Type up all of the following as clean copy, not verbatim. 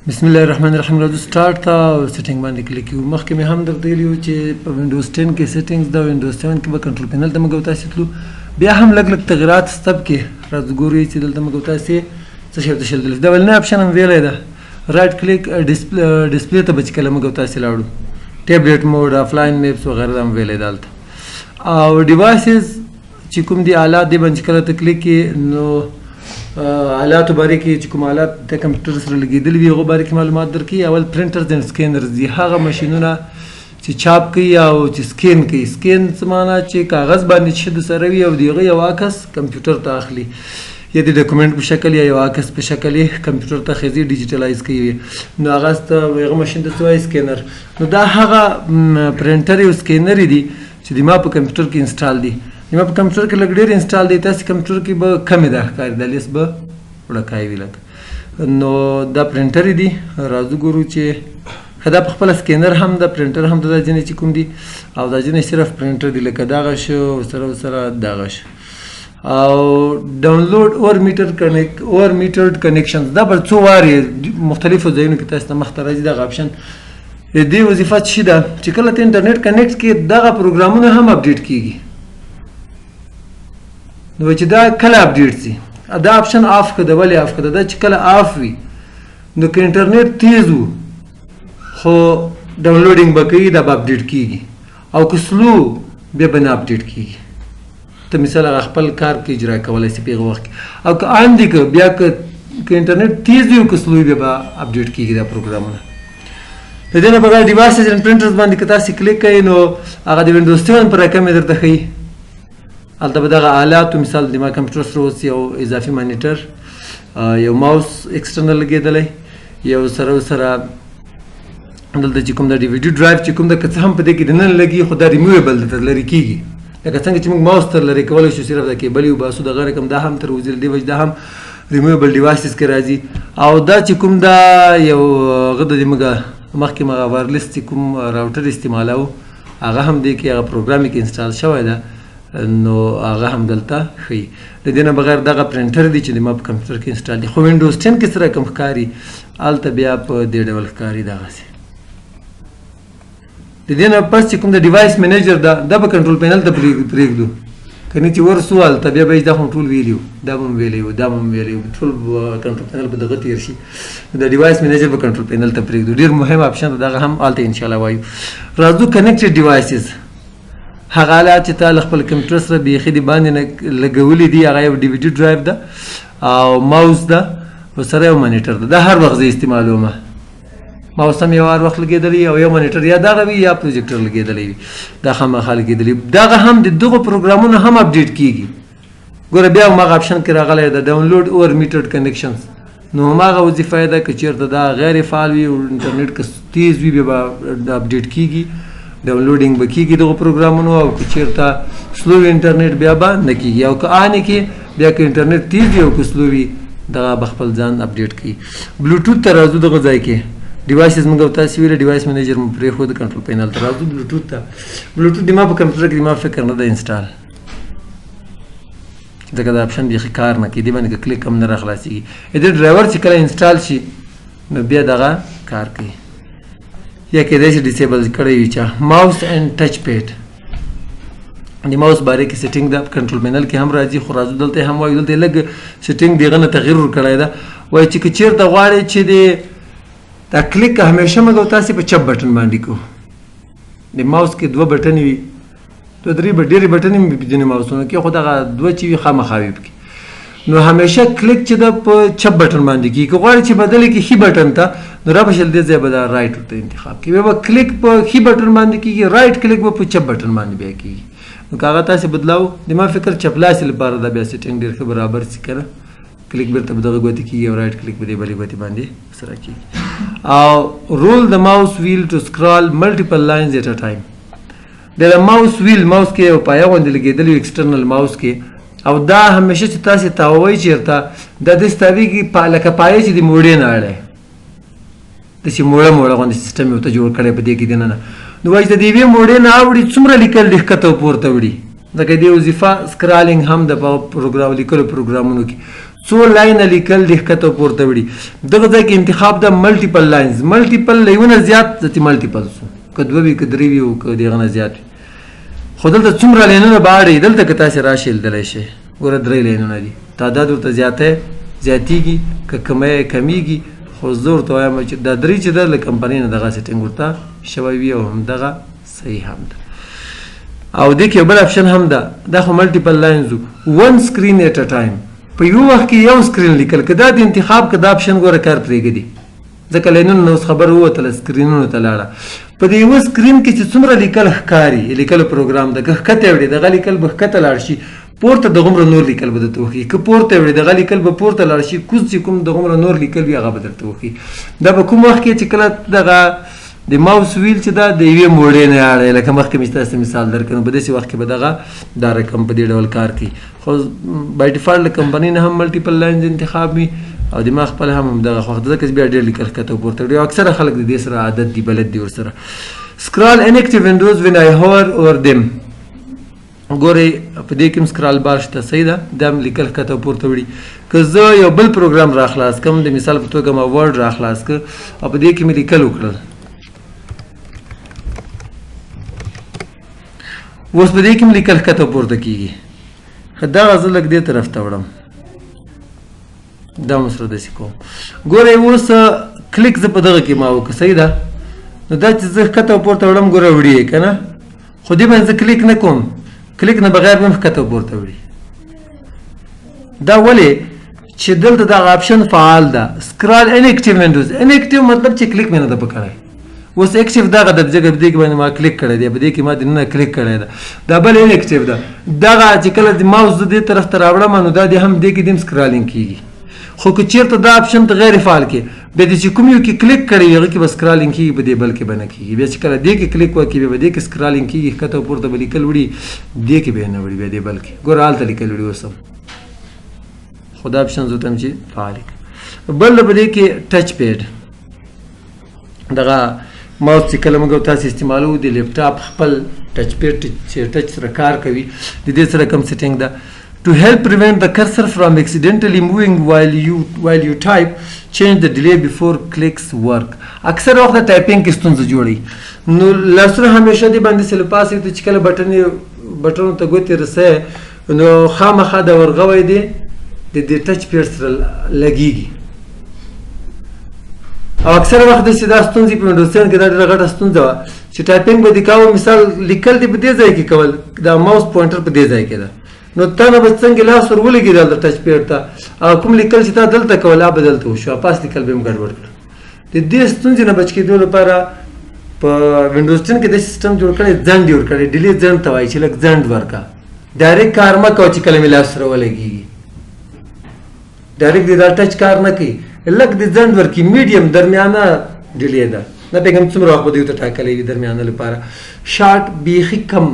بسم الله الرحمن الرحیم راځو سٹارټ تا سیټینګ باندې کلیک کیو مخکې مې هم درته ویلي وو چې په وینډوز 10 کې سیټینګز دا وینډوز 7 کې به کنټرول پینل ته موږ تاسو تلو بیا هم لږ تغیرات ستب کې راځو ګورئ چې دلته موږ تاسو څه شی ته شل دا ولنه اپشن هم ویلای ده رائټ کلیک ډسپلی ته بچ کله موږ تاسو لاړو ټیبلیټ موډ افلاین میپس وغیرہ هم ویلای دلته او ډیوایسز چې کوم دی آلات دی باندې کله ته کلیک کې نو آلاتو باره کې چې کوم آلات د کمپیوټر سره لګېدلي وي هغو باره کې معلومات درکوي اول پرنټرز اینډ سکینرز دي هغه ماشینونه چې چاپ کوي او چې سکین کوي سکین څه معنا چې کاغذ باندې چې د سره وي او د هغه یو عکس کمپیوټر ته اخلي یا د ډاکومنټ په شکل یا یو عکس په شکل یې کمپیوټر ته خېږي ډیجیټلایز کوي نو هغه هغه ماشین ته څه وایي سکینر نو دا هغه پرنټر او سکینر دي چې د ما په کمپیوټر کې انسټال دي ما په کمپیوټر کې لږ ډېر انسټال دی تاسې کمپیوټر کې به کمې ده ښکاري دا لیست به وړکای وي لږ نو دا پرنټر دي راځو ګورو چې ښه دا په خپله سکینر هم ده پرنټر هم ده دا ځینې چې کوم دي او دا ځینې صرف پرنټر دي لکه دغه شو ورسره دغه شو او ډاونلوډ اور میټرډ کنیکشنز دا به څو وارې مختلفو ځایونو کې تاسو ته مخته راځي دغه اپشن د دې وظیفه څه شي ده چې کله ته انټرنیټ کنیکټ کړې دغه پروګرامونه هم اپډیټ کیږي نو چې دا کله اپډیټ شي دا اپشن آف کړه ولې آف کړه دا چې کله آف وي نو که انټرنیټ تیز وو خو ډاونلوډینګ به کوي دا به اپډیټ کیږي او که سلو بیا به نه اپډیټ کیږي ته مثال هغه خپل کار کې اجرا کولی شي په هغه وخت کې او که آن دي که بیا که انټرنیټ تیز وي او که سلو بیا به اپډیټ کیږي دا پروګرامونه د دې نه بغیر ډیوایسز اینډ پرنټرز باندې که تاسې کلیک کوئ نو هغه د وینډوز 7 په رقم یې درته ښیي هلته به دغه آلاتو مثال د ما کمپیوټر سره اوس یو اضافي مانیټر یو ماوس ایکسټرنل لګېدلی یو سره دلته چې کوم د ډي وي ډي ډرایو چې کوم د که څه هم په دې کې دننه لګي خو دا ریموویبل ده لرې کېږي لکه څنګه چې موږ ماوس تر لرې کولی شو صرف د کیبل یې وباسو دغه رقم دا هم تر وزیر دې وجه دا هم ریموویبل ډیوایسز کې راځي او دا چې کوم دا یو هغه د مخکې مغه وایرلیس چې کوم راوټر استعمالوو هغه هم دې کې هغه پروګرام کې انسټال شوی ده نو هغه هم دلته ښیي د دې نه بغیر دغه پرنټر دی چې د ما په کمپیوټر کې انسټال دي خو وینډوز 10 کې سره کوم ښکاري هلته بیا په دې ډول ښکاري دغسې د دې نه پس چې کوم د ډیوایس منیجر ده دا به کنټرول پینل ته پرېږدو که نه چې ورسو هلته بیا به دا خو ټول ویلي وو دا به هم ویلی وو دا به هم ویلی وو ټول کنټرول پینل به دغه تېر شي د ډیوایس منیجر به کنټرول پینل ته پرېږدو ډېر مهم اپشن ده دغه هم هلته انشاءالله وایو راځو کنیکټډ ډیوایسز هغه آلات چې تا له خپل کمپیوټر سره بیخي د باندې لګولي دي هغه یو ډي وي ډي ډرایو ده او ماوس ده ورسره یو مانیټر ده دا هر وخت زه استعمالوم ماوس هم یو هر وخت لګېدلی او یو مانیټر یا دغه وي یا پروجیکټر لګېدلی وي دا خامخا لګېدلی دغه هم د دغو پروګرامونو هم اپډیټ کېږي ګوره بیا هماغه اپشن کې راغلی ده ډاونلوډ اور میټرډ کنیکشنز نو هماغه وظیفه یې ده که چېرته دا غیر فعال وي او انټرنیټ که تیز وي بیا به اپډیټ کېږي ډاونلوډینګ به کېږي دغو پروګرامونو او که چېرته سلو وي انټرنیټ بیا به نه کېږي او که آن کې بیا که انټرنیټ تیز وي او که سلو وي دغه به خپل ځان اپډیټ کوي بلوټوت ته راځو دغه ځای کې ډیوایسز موږ او تاسې ویله ډیوایس منیجر مو پرېښود کنټرول پینل ته راځو بلوټوت ته بلوټوت د ما په کمپیوټر کې د ما فکر نه ده انسټال ځکه دا اپشن بیخي کار نه کوي دې باندې که کلیک هم نه راخلاصېږي د ډرایور چې کله انسټال شي نو بیا دغه کار کوي یا کېدای شي ډسیبل کړی وي چا ماوس اینډ ټچ پیډ د ماوس باره کې سیټینګ ده کنټرول پینل کې هم راځي خو راځو دلته هم وایو دلته لږ سیټینګ دغه نه تغیر ورکړی ده وایي چې که چېرته غواړئ چې د دا کلیک همیشه موږ تاسې په چپ بټن باندې کوو د ماوس کې دوه بټنې وي دوه درې ډېرې بټنې وي په ځینې ماوسونو کې خو دغه دوه چې وي خامخا وي پکې نو همیشه کلیک چې ده په چپ بټن باندې کېږي که غواړئ چې بدل کړي ښي بټن ته نو رابشل دې ځای به دا رایټ ورته انتخاب کړي بیا به کلیک په ښي بټن باندې کېږي رایټ کلیک به په چپ بټن باندې بیا کېږي نو که هغه تاسې بدلاو د ما فکر چپلاسې لپاره دا بیا سیټینګ ډېر ښه برابر شي که نه کلیک بیرته په دغه ګوتې کېږي او رایټ کلیک په دې بلې ګوتې باندې سره کېږي او رول د ماوس ویل ټو سکرال ملټیپل لاینز ایټ ا ټایم د ماوس ویل ماوس کې یو پایه غوندې لګېدلی وي ایکسټرنل ماوس کې او دا همیشه چې تاسې تاووئ چېرته دا داسې تاویږي لکه پایه چې د موړې نه اړی داسې موړه غوندې سیسټم یې ورته جوړ کړی په دې کې دننه نو وایي چې د یوې موړې نه اوړي څومره لیکل دي ښکته پورته وړي ځکه دې وظیفه سکرالینګ هم د په لیکلو پروګرامونو کې څو لاینه لیکل دي ښکته پورته وړي. دغه ځای کې انتخاب د ملټیپل لاینز، ملټیپل لیونه زیات ځتې ملټیپل سو، که دوه وي که درې وي او که د هغه نه زیات وي. خو دلته څومره لاینونه به اړوي، دلته که تاسې راشئ لیدلی شئ ګوره 3 لاینونه دي. تعداد ورته زیاتېږي که کمیږي، خو زه ورته وایم چې دا 3 چې ده له کمپنۍ نه دغه سیټینګ ورته شوی وي او همدغه صحیح هم ده. او دې کې یو بل اپشن هم ده، دا خو ملټیپل لاینز و، 1 سکرین ایټ ا ټایم، په یو وخت کې یو سکرین لیکل. که دا د انتخاب که دا اپشن ګوره کار پرېږدي، ځکه لاینونه نه اوس خبره ووتله سکرینونو ته لاړه. په دې یوه سکرین کې چې څومره لیکل ښکاري، لیکلو پروګرام ده، که ښکته وړي دغه لیکل به ښکته لاړ شي، پورته دغومره نور لیکل به درته وښي، که پورته وړي دغه لیکل به پورته لاړ شي، کوز چې کوم دغومره نور لیکل وي هغه به درته وښي. دا به کوم وخت کې چې کله دغه د ماوس ویل چې دا د یوې موړې نه اړی، لکه مخکې مې تاسو مثال درکړم، په داسې وخت کې به دغه دا رقم په دې ډول کار کوي. خو بای ډیفالټ له کمپنۍ نه هم ملټیپل لاینز انتخاب وي او دماغ خپل هم همدغه خوښ ده، ځکه چې بیا ډېر لیکل ښکته پورته وړي او اکثره خلک د دې سره عادت دي، بلد دي ورسره. سکرال انیکټیو وینډوز وین آی هاور اوور دیم، ګورئ په دې کې هم سکرال بار شته، صحیح ده، دا هم لیکل ښکته پورته وړي. که زه یو بل پروګرام را خلاص کړم، د مثال په توګه ما ورډ را خلاص کړ او په دې کې مې لیکل وکړل، اوس په دې کې هم لیکل ښکته پورته کېږي. دغه زه لږ دې طرف ته وړم، دا هم سره داسې کوم. ګورئ اوس کلیک زه په دغه کې ما وکړه، صحیح ده، نو دا چې زه ښکته پورته وړم ګوره وړي یې که نه، خو دې باندې زه کلیک نه کوم، کلیک نه بغیر هم ښکته پورته وړي. دا ولې چې دلته دغه اپشن فعال ده، سکرال انیکټیو وینډوز. انیکټیو مطلب چې کلیک مې نه ده پکړی، اوس اکټیو دغه د ځکه په دې کې باندې ما کلیک کړی دی، په دې کې ما دننه کلیک کړی ده، دا بل انیکټیو ده. دغه چې کله د ماوس زه دې طرف ته راوړم نو دا دې هم دې کې دې سکرالینګ کېږي. خو که چېرته دا اپشن ته غیر فعال کې، بیا دې چې کوم یو کې کلیک کړی وي هغه کې به سکرالینګ کېږي، په دې بل کې به نه کېږي. بیا چې کله دې کې کلیک وکړي بیا به دې کې سکرالینګ کېږي، ښکته پورته به لیکل وړي، دې کې به یې نه وړي، بیا دې بل کې ګوره هلته لیکل وړي اوس هم. خو دا اپشن زه ته هم چې فعال کړم. بل په دې کې ټچ پیډ، دغه ماوس چې کله موږ تاسو استعمالوو د لیپټاپ خپل ټچ پیډ چې ټچ سره کار کوي، د دې سره کوم سیټینګ ده. To help prevent the cursor from accidentally moving while you type, change the delay before clicks work. اکثر وخت ټایپینګ کې ستونزه جوړي، نو لاسونه همیشه دې باندې سلپاس وي چې کله بټنو ته ګوتې رسوي نو خامخا د ورغوی دی د دې ټچ پیډ سره لګېږي. او اکثر وخت داسې دا ستونزې په وینډوز 10 کې دا ډېره غټه ستونزه وه چې ټایپینګ به دې کوه، مثال لیکل دې په دې ځای کې کول، دا ماوس پوینټر په دې ځای کې ده، نو تا نه به څنګه لاس ور ولګېد دلته ټچ پیډ ته، او کوم لیکل چې تا دلته کول هغه به دلته وشو، پاس لیکل به هم ګډوډ کړه. د دې ستونزې نه بچ کېدو لپاره په وینډوز 10 کې دا سیسټم جوړ کړی، ځنډ جوړ کړی، ډیلې ځنډ ته وایي چې لږ ځنډ ورکړه، ډایرکټ کار مه کوه چې کله مې لاس سره ولګېږي، ډایرکټ دې دا ټچ کار نه کوي، لږ دې ځنډ ورکړي، میډیم درمیانه ډیلې ده، نه پوهېږم څومره وخت به دوی ته ټاکلی وي درمیانه لپاره. شارټ بیخي کم،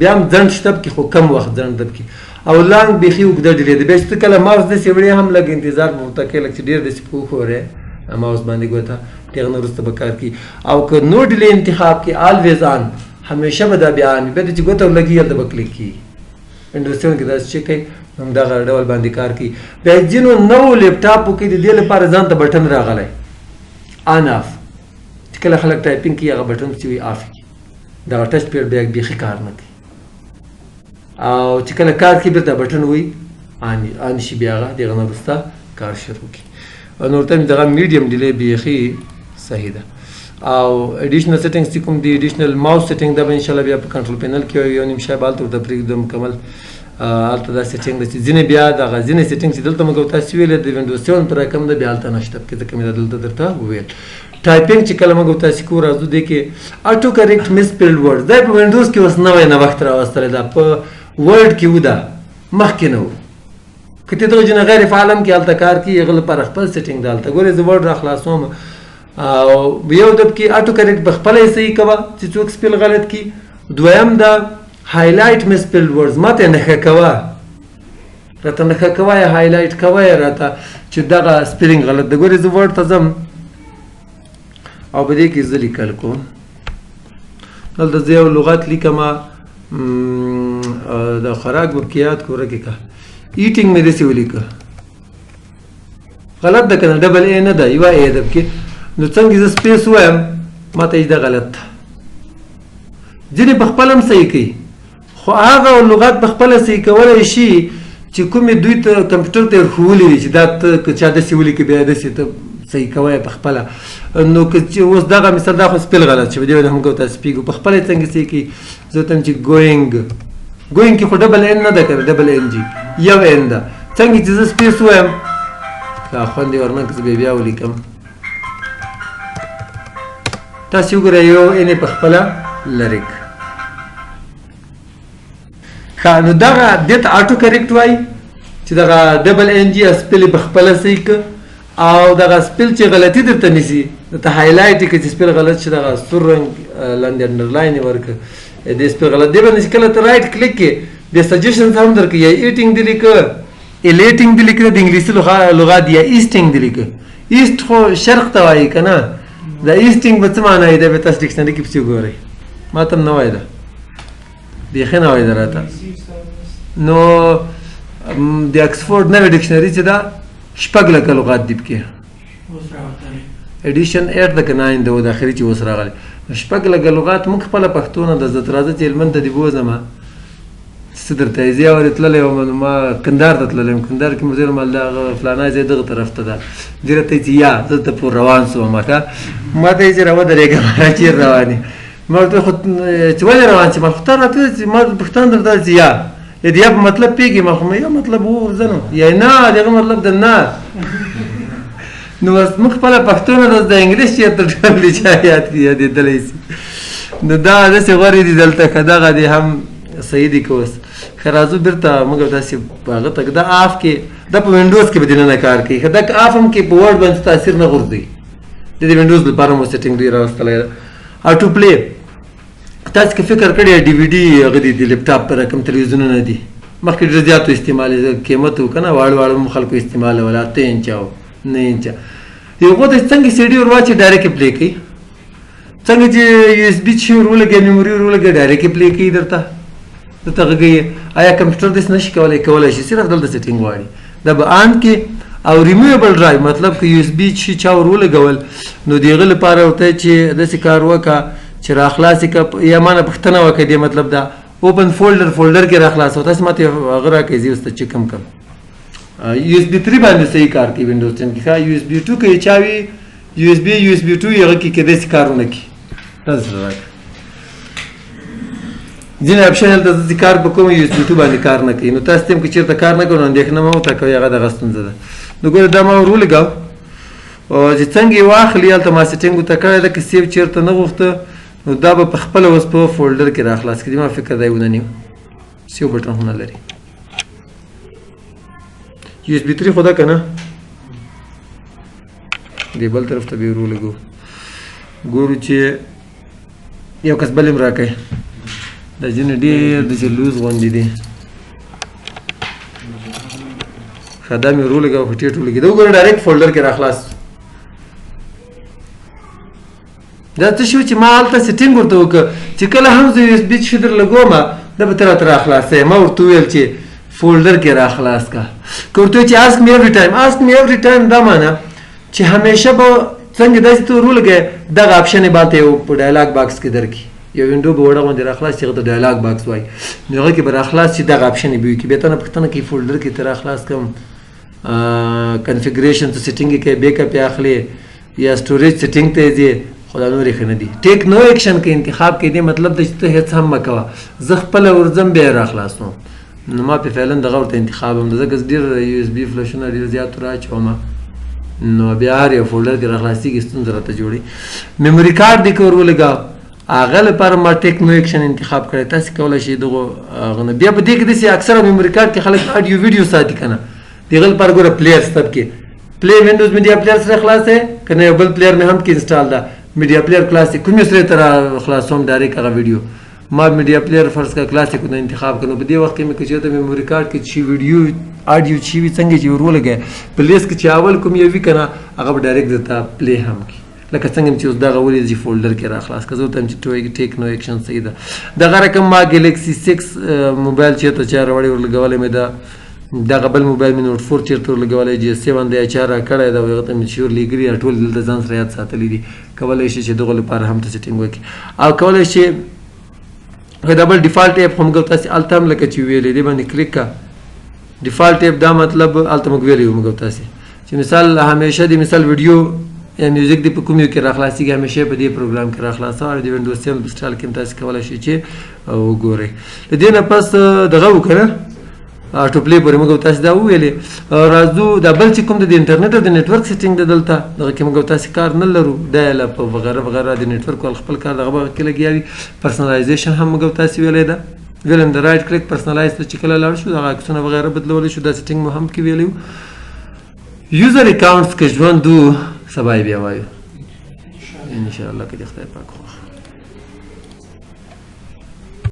بیا هم ځنډ شته پکې خو کم وخت ځنډ ده پکې، او لانګ بیخي اوږده ډیلې ده. بیا چې ته کله ماوس داسې وړې هم لږ انتظار به ورته کوې، لږ چې ډېر داسې په وښورې ماوس باندې ګوته، هغه نه وروسته به کار کوي. او که نو ډیلې انتخاب کې آلویز آن، همیشه به دا بیا آن وي، بیا چې ګوته ولګي هلته به کلیک کېږي. وینډوز 7 کې داسې چې کوي همدغه ډول باندې کار کوي. بیا ځینو نوو لیپټاپو کې د دې لپاره ځان ته بټن راغلی آن آف، چې کله خلک ټایپینګ کوي هغه بټن چې وي آف کړي، دغه ټچ پیډ بیا بیخي کار نه کوي، او چې کله کار کوي بېرته بټن وي آن شي، بیا هغه د هغه نه وروسته کار شروع کړي. نو ورته مې دغه میډیم ډیلې بیخي صحیح ده. او اډیشنل سیټینګز چې کوم دي، اډیشنل ماوس سیټینګ دا به انشاءالله بیا په کنټرول پینل کې یو نیم شی به هلته ورته پرېږدم مکمل، هلته دا سیټینګ ده چې ځینې بیا دغه ځینې سیټینګ چې دلته موږ تاسو ویلې د وینډوز 7 پر رقم ده بیا هلته نشته پکې، ځکه مې دا دلته درته وویل. ټایپینګ چې کله موږ تاسو کوو راځو دې کې اټو کریکټ مسپیلډ ورډ، دا په وینډوز کې اوس نوی نوښت راوستلی ده، په ورډ کې و ده، مخکې نه و. که ته ته وجې نه غیر فعال هم کې هلته کار کوي، هغه لپاره خپل سیټینګ ده هلته. ګورې زه ورډ را خلاصوم او یو دب کې اټو کریکټ به خپله یې صحیح کوه چې څوک سپیل غلط کړي. دویم دا هایلایټ مسپیلډ ورډز، ما ته یې نښه کوه، راته نښه کوه یې، هایلایټ کوه یې راته چې دغه سپیلینګ غلط ده. ګورې زه ورډ ته ځم او په دې کې زه لیکل کوم، دلته زه یو لغت لیکم، د خوراک به پکې یاد کړو، ورکې که ایټینګ مې داسې ولیکه، غلط ده کنه ډبل ای نه ده یوه ای ده پکې نو څنګه زه سپیس وایم ما ته دا غلط ده ځینې په خپله هم صحیح کوي خو هغه لغات په خپله صحیح کولی شي چې کومې دوی ته کمپیوټر ته یې ښوولي دي چې دا ته که چا داسې ولیکي بیا داسې ته صحیح کوی په خپله نو که چې اوس دغه مثال دا خو سپیل غلط شي په دې وجه هم کوو تاسو پیږو په خپله یې څنګه صحیح کوي زه ورته چې ګوینګ کې خو ډبل این نه ده که ډبل این جي یو این ده څنګه چې زه سپیس ووایم که خوند یې ورنه که زه بیا ولیکم تاسې وګورئ یو این یې په خپله لرې کړه ښه نو دغه دې ته اټو کریکټ وایي چې دغه ډبل این جي سپیل یې په خپله صحیح کړه او دغه سپیل چې غلطي درته نیسي درته هایلایټ یې کړه چې سپیل غلط شي دغه سور رنګ لاندې انډرلاین یې ورکړه دې سپیل غلط دی باندې چې کله ته رایټ کلیک کې د سجیشنز هم درکړي یا ایټینګ دې لیکه ایلیټینګ دې لیکه د انګلیسي لغات یا ایسټینګ دې لیکه ایسټ خو شرق ته وایي که نه دا ایسټینګ به څه معنا یې دی بیا تاسو ډکشنري کې پسې وګورئ ما ته هم نه وایي ده بیخي نه وایي ده راته نو د اکسفورډ نوې ډکشنري چې ده شپږ لکه لغات دي پکې ایډیشن 8 ده که 9 ده و د اخري چې اوس راغلی شپږ لکه لغات موږ خپله پښتو نه ده زه راځه چې هلمند ته دې بوځم څه درته یې زه اورې تللی وم ما کندهار ته تللی یم کندهار کې مو زه ویل دغه فلانی ځای دغه طرف ته ده دې راته یې چې یا زه دلته پور روان شوم ښه ما ته یې چې راودرېږه چېرې روان یې ما ورته خو چې ولې روان شي ما خو تا راته چې ما پوښتنه درته چې یا د یا په مطلب پوهېږي ما خو یا مطلب وورځه نو یا نه د هغه مطلب د نه نو موږ خپله پښتو نه ده د انګلیس چېرته ټول دي چا یاد کړي یادېدلی شي نو دا داسې غوره دي دلته که دغه دې هم صحیح دي که اوس ښه راځو بېرته موږ داسې هغه ته دا آف کې دا په وینډوز کې به دننه کار کوي ښه دا آف هم کې په ورډ باندې تاثیر نه غورځوي د دې وینډوز لپاره مو سیټینګ دوی راوستلی ده اټو پلی تاسو که فکر کړی ډي وي ډي هغه دي د لیپټاپ پر کوم تلویزیونونه دي مخکې ډېر زیاتو استعمال قیمت و که نه واړه واړه هم خلکو استعمالول 8 انچه او 9 انچه یو هغو ته څنګه سی ډي ور واچي ډایرکټ پلی کوي څنګه چې یو اس بي چې ور ولګوي میموري ور ولګوي ډایرکټ پلی کوي درته غږوي آیا کمپیوټر داسې نشي کولی شي صرف دلته سیټینګ غواړي دا به آن کې او ریموویبل ډرایو مطلب که یو اس بي چې چا ور ولګول نو د هغه لپاره ورته چې داسې کار وکړه چې راخلاصې کړه یا ما نه پوښتنه وکړه دې مطلب دا اوپن فولډر کې راخلاصوه تاسې ما ته هغه راکړئ زه اوس ته چیک هم کړم یو اس بي 3 باندې صحیح کار کوي وینډوز 10 کې ښه یو اس بي 2 کې چا وي یو اس بي 2 هغه کې داسې کارونه کوي راځه راکړه ځینې اپشن هلته زه چې کار به کوم یو اس بي 2 باندې کار نه کوي نو تاسو ته هم که چېرته کار نه کوو نو اندېښنه مه ورته کوئ هغه دغه ستونزه ده نو ګوره دا ما ور ولګاو چې څنګه یې واخلي هلته ما سیټینګ ورته کړی ده که سیو چېرته نه غوښته نو دا به په خپله اوس په فولډر کې راخلاص کړي ما فکر دی ونه نیو سیو بټن خو نه لري یو اس بي 3 خو ده که نه دې بل طرف ته به یې ور ولګو ګورو چې یو کس بل هم راکوي دا ځینې ډېر داسې لوز غوندې دي ښه دا مې ور ولګوه خو ټیټ ولګي دا وګوره ډایرکټ فولډر کې راخلاص دا څه شو چې ما هلته سیټینګ ورته وکړه چې کله هم زه یو اس بي چې در لګوم دا به ته راته راخلاصوې ما ورته وویل چې فولډر کې راخلاص کړه که ورته وایي چې آسک مې ایوری ټایم دا معنا چې همیشه به څنګه داسې ته ور ولګوې دغه اپشن یې باندې یو په ډایلاګ باکس کې درکړي یو وینډو به وړه غوندې راخلاص چې هغه ته ډایلاګ باکس وایي نو هغه کې به راخلاص چې دغه اپشن یې به وي کې بیا ته نه پوښتنه کوي فولډر کې ته راخلاص کړم کنفیګریشن ته سیټینګ یې کوي بیک اپ یې اخلي یا سټوریج سیټینګ ته یې ځې خو دا نورې ښه نه دي ټیک نو ایکشن کې انتخاب کې دی مطلب دی چې ته هېڅ هم مه کوه زه خپله ورځم بیا یې راخلاصوم نو ما په فعلا دغه ورته انتخاب هم ده ځکه ډېر یو اس بي فلشونه ډېر زیات راچوم نو بیا هر یو فولډر کې راخلاصېږي ستونزه راته جوړي میموري کارډ دې که ور ولګوه هغه لپاره ما ټیک نو ایکشن انتخاب کړی تاسې کولی شئ دغو هغه نه بیا په دې کې داسې اکثره میموري کارډ کې خلک اډیو ویډیو ساتي که نه د هغه لپاره ګوره پلیئر سب کې پلی وینډوز میډیا پلیئر سره خلاص دی که نه یو بل پلیئر مې هم کې انسټال ده میډیا پلیئر کلاسیک کوم یو سره ته را خلاصوم ډایرکټ هغه ویډیو ما میډیا پلیئر فرض کړه کلاسیک نه انتخاب کړو په دې وخت کې مې که چېرته میموري کارډ کې چې ویډیو اډیو چې وي څنګه چې ور ولګوې په لیست کې چې اول کوم یو وي که نه هغه به ډایرکټ درته پلی هم کړي لکه څنګه چې اوس دغه ولې چې فولډر کې راخلاص که زه ورته وایم چې ټیک نو ایکشن صحیح ده دغه رقم ما ګلیکسي 6 موبایل چېرته چا راوړی ور لګولی مې ده دغه بل موبایل مې نوټ 4 چېرته ورلګولی جی اس 7 دی چا راکړی ده او هغه ته مې شیور لیکلي ټول دلته ځان سره یاد ساتلي دي کولی شي چې دغو لپاره هم ته سیټینګ وکړي او کولی شي دا بل ډیفالټ ایپ هم ګو تاسې هلته هم لکه چې ویلې دې باندې کلیک کړه ډیفالټ ایپ دا مطلب هلته موږ ویلی وو موږ تاسې چې مثال همیشه د مثال ویډیو یا میوزیک دی په کوم یو کې راخلاصېږي همیشه په دې پروګرام کې راخلاصوه او د وینډوز 7 په سټایل کې هم تاسې کولی شئ چې وګورئ د دې نه پس دغه وکړه ټو پلی پورې موږ تاسې دا وویلې راځو دا بل چې کوم د انټرنیټ او د نیټورک سیټینګ د دلته دغه کې موږ تاسې کار نه لرو دا یې په وغیره وغیره د نیټورک وال خپل کار دغه کې لګیا وي پرسنلایزیشن هم موږ تاسې ویلی ده ویلم د رایټ کلیک پرسنلایز ته چې کله لاړ شو دغه عکسونه وغیره بدلولی شو دا سیټینګ مو هم کې ویلی وو یوزر اکاونټس که ژوند و سبا یې بیا وایو انشاءالله که د خدای پاک